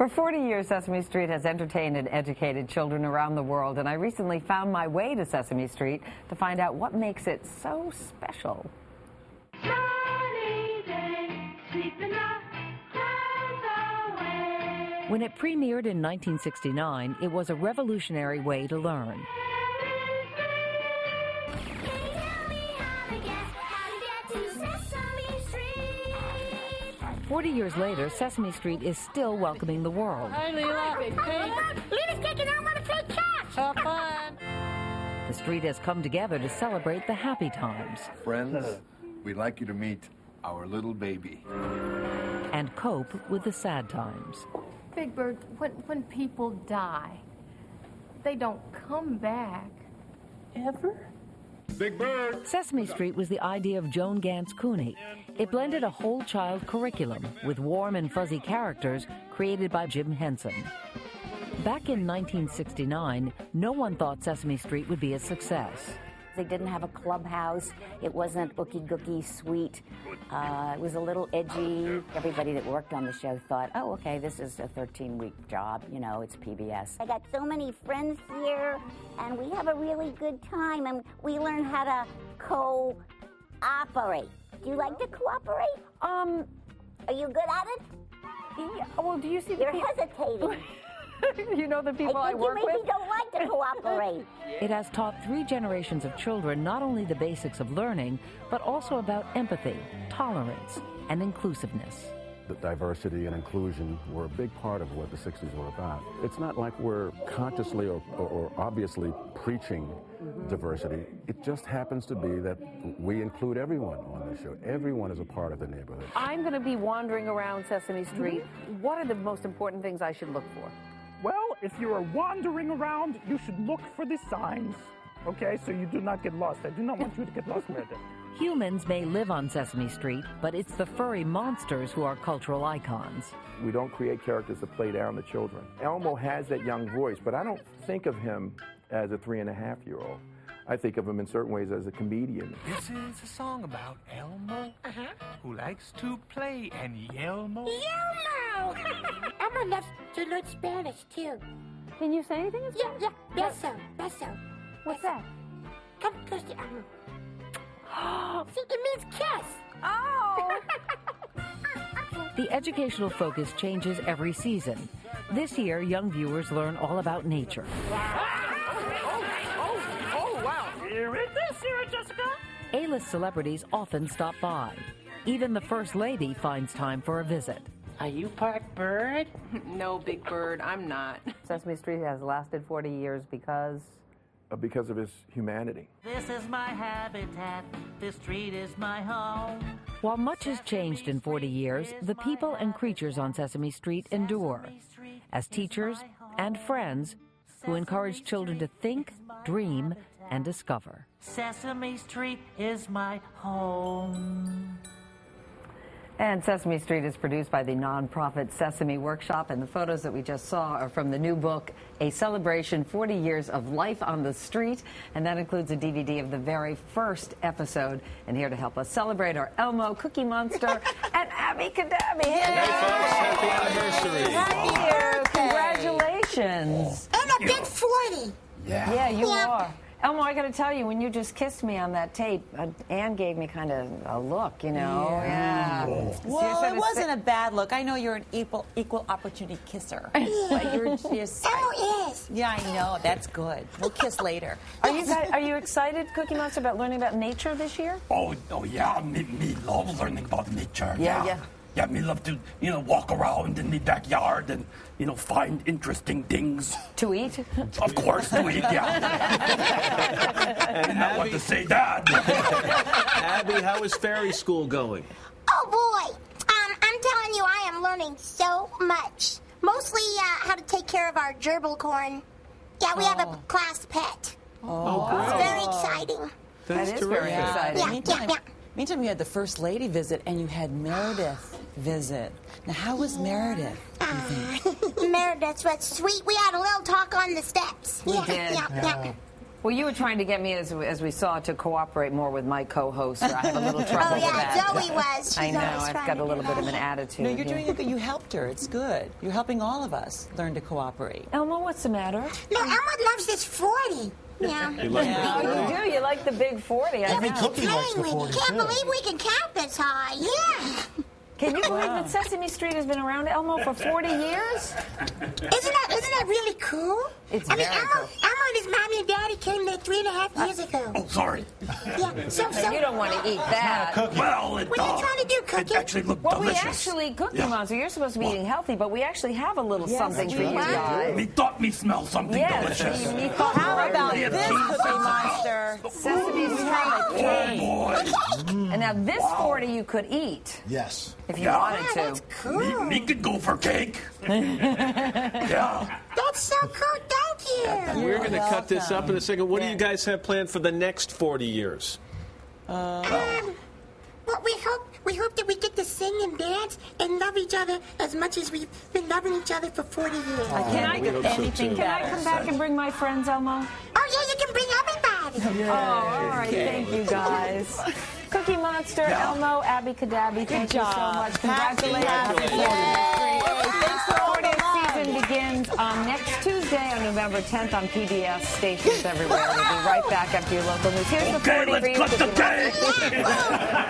For 40 years, Sesame Street has entertained and educated children around the world, and I recently found my way to Sesame Street to find out what makes it so special. When it premiered in 1969, it was a revolutionary way to learn. "40 years later, Sesame Street is still welcoming the world. Hi, Leela. Leela's taking I want to play catch. Have fun. The street has come together to celebrate the happy times. Friends, we'd like you to meet our little baby. And cope with the sad times. Big Bird, when people die, they don't come back. Ever? Big Bird! Sesame Street was the idea of Joan Gans Cooney. It blended a whole child curriculum with warm and fuzzy characters created by Jim Henson. Back in 1969, no one thought Sesame Street would be a success. They didn't have a clubhouse. It wasn't ookie-gookie sweet. It was a little edgy. Everybody that worked on the show thought, oh, okay, this is a 13-week job. You know, it's PBS. I got so many friends here, and we have a really good time, and we learn how to cooperate. Do you like to cooperate? Are you good at it? Yeah, well, do you see You're hesitating. You know the people I work with? I think you maybe with? don't like to cooperate. It has taught 3 generations of children not only the basics of learning, but also about empathy, tolerance, and inclusiveness. The diversity and inclusion were a big part of what the 60s were about. It's not like we're consciously or obviously preaching diversity. It just happens to be that we include everyone on the show. Everyone is a part of the neighborhood. I'm going to be wandering around Sesame Street. What are the most important things I should look for? Well, if you are wandering around, you should look for the signs, okay, so you do not get lost. I do not want you to get lost, Meredith. Humans may live on Sesame Street, but it's the furry monsters who are cultural icons. We don't create characters to play down the children. Elmo has that young voice, but I don't think of him as a 3-and-a-half-year-old. I think of him in certain ways as a comedian. This is a song about Elmo, who likes to play and Yelmo. Elmo! Elmo loves to learn Spanish, too. Can you say anything? Yeah. Beso. What's that? Come close to Elmo. See, it means kiss. Oh! The educational focus changes every season. This year, young viewers learn all about nature. Sarah Jessica? A-list celebrities often stop by. Even the First Lady finds time for a visit. Are you part bird? No, Big Bird, I'm not. Sesame Street has lasted 40 years because... Because of his humanity. This is my habitat. This street is my home. While much has changed in 40 years, the people and creatures on Sesame Street endure. As teachers and friends who encourage children to think, dream, and discover. Sesame Street is my home. And Sesame Street is produced by the nonprofit Sesame Workshop, and the photos that we just saw are from the new book, A Celebration, 40 Years of Life on the Street, and that includes a DVD of the very first episode. And here to help us celebrate are Elmo, Cookie Monster, and Abby Cadabby. Hey, folks, happy anniversary. Happy year. Congratulations. I'm a big 40. Yeah, you are. Elmo, I got to tell you, when you just kissed me on that tape, Ann gave me kind of a look, you know. Yeah. Well, it wasn't a bad look. I know you're an equal opportunity kisser. But you're just... Oh, yes. Yeah, I know. That's good. We'll kiss later. Are you excited, Cookie Monster, about learning about nature this year? Oh yeah, me love learning about nature. Yeah. Yeah, me love to, walk around in the backyard and, find interesting things. To eat? Of course, to eat, yeah. And I want to say that. Abby, how is fairy school going? Oh, boy. I'm telling you, I am learning so much. Mostly how to take care of our gerbil corn. Yeah, we have a class pet. Oh, great. It's very exciting. That's that is terrific. very exciting. Yeah. Meantime, you had the First Lady visit, and you had Meredith visit. Now, how was Meredith, you think? Meredith was sweet. We had a little talk on the steps. We did. Yeah. Well, you were trying to get me, as we saw, to cooperate more with my co-host. I have a little trouble with that. Zoe was. I know. I've got a little bit of an attitude. No, you're doing it good. You helped her. It's good. You're helping all of us learn to cooperate. Elmo, what's the matter? No, Elmo loves this 40. Yeah. You like Oh, you do? You like the big 40. Every cookie likes the 40 Can't too. believe we can count this high. Yeah. Can you believe that Sesame Street has been around, Elmo, for 40 years? Isn't that really cool? It's I mean, very Elmo cool. and his mommy and daddy came there 3.5 years ago. Oh, sorry. Yeah, so You don't want to eat that. Well, it, what are you trying to do, Cookie? it actually looked Well, delicious. we actually, Cookie Monster, you're supposed to be eating healthy, but we actually have a little something for you Me guys. thought me smell something delicious. Yes, How about Yeah, this, cheese. Cookie Monster? Sesame Street. Oh, boy. And now this 40 you could eat Yes. if you Yeah. wanted to. That's cool. Me could go for cake. Yeah. That's so cool. Thank you. We're going to cut this up in a second. What do you guys have planned for the next 40 years? Well, we hope that we get to sing and dance and love each other as much as we've been loving each other for 40 years. Can I hope so, too. Can I come back and bring my friends, Elmo? Oh, yeah, you can bring everybody. Oh, all right. Thank you, guys. Cookie Monster, Elmo, Abby Cadabby, thank you so much. Congratulations. Thanks for all the 40th love. season begins on next Tuesday on November 10th on PBS stations everywhere. We'll be right back after your local news. Here's the 40 for Okay, you. let's cut the Cookie Monster. cake.